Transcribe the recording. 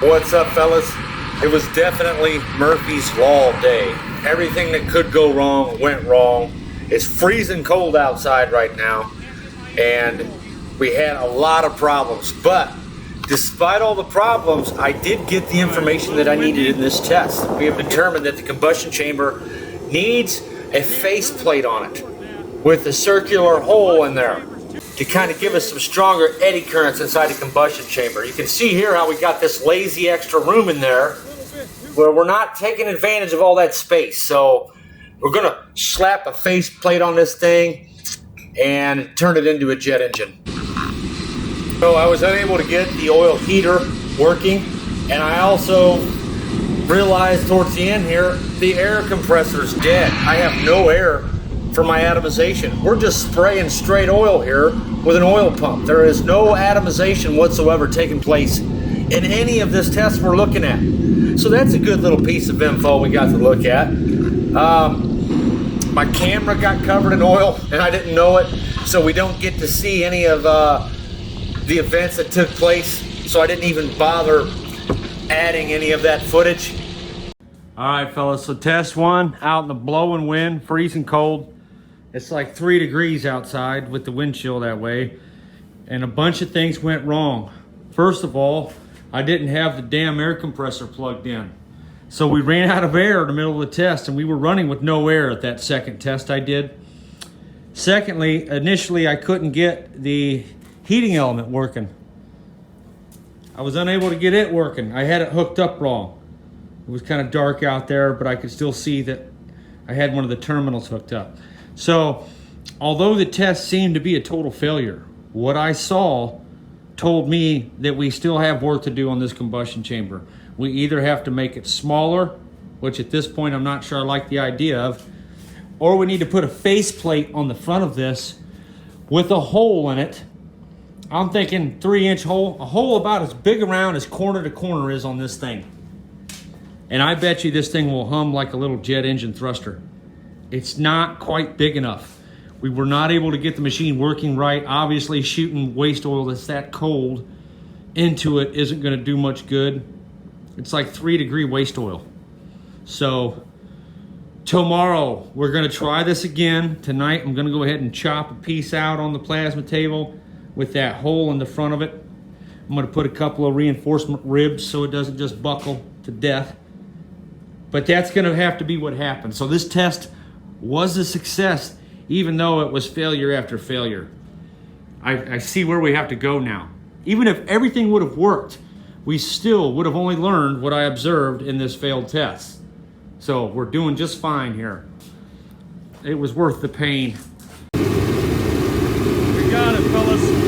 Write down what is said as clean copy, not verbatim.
What's up, fellas? It was definitely Murphy's Law day. Everything that could go wrong went wrong. It's freezing cold outside right now, and we had a lot of problems. But despite all the problems, I did get the information that I needed in this test. We have determined that the combustion chamber needs a faceplate on it with a circular hole in there to kind of give us some stronger eddy currents inside the combustion chamber. You can see here how we got this lazy extra room in there where we're not taking advantage of all that space. So we're gonna slap a faceplate on this thing and turn it into a jet engine. So I was unable to get the oil heater working, and I also realized towards the end here, the air compressor's dead. I have no air for my atomization. We're just spraying straight oil here with an oil pump. There is no atomization whatsoever taking place in any of this test we're looking at. So that's a good little piece of info we got to look at. My camera got covered in oil and I didn't know it, so we don't get to see any of the events that took place, so I didn't even bother adding any of that footage. All right, fellas, so test one, out in the blowing wind, freezing cold. It's like 3 degrees outside with the wind chill that way, and a bunch of things went wrong. First of all, I didn't have the damn air compressor plugged in. So we ran out of air in the middle of the test, and we were running with no air at that second test I did. Secondly, initially I couldn't get the heating element working. I was unable to get it working. I had it hooked up wrong. It was kind of dark out there, but I could still see that I had one of the terminals hooked up. So, although the test seemed to be a total failure, what I saw told me that we still have work to do on this combustion chamber. We either have to make it smaller, which at this point I'm not sure I like the idea of, or we need to put a faceplate on the front of this with a hole in it. I'm thinking 3-inch hole, a hole about as big around as corner to corner is on this thing. And I bet you this thing will hum like a little jet engine thruster. It's not quite big enough. We were not able to get the machine working right. Obviously, shooting waste oil that's that cold into it isn't gonna do much good. It's like 3-degree waste oil. So tomorrow, we're gonna try this again. Tonight, I'm gonna go ahead and chop a piece out on the plasma table with that hole in the front of it. I'm gonna put a couple of reinforcement ribs so it doesn't just buckle to death. But that's gonna have to be what happens. So this test was a success, even though it was failure after failure. I see where we have to go now. Even if everything would have worked, we still would have only learned what I observed in this failed test. So we're doing just fine here. It was worth the pain. We got it, fellas.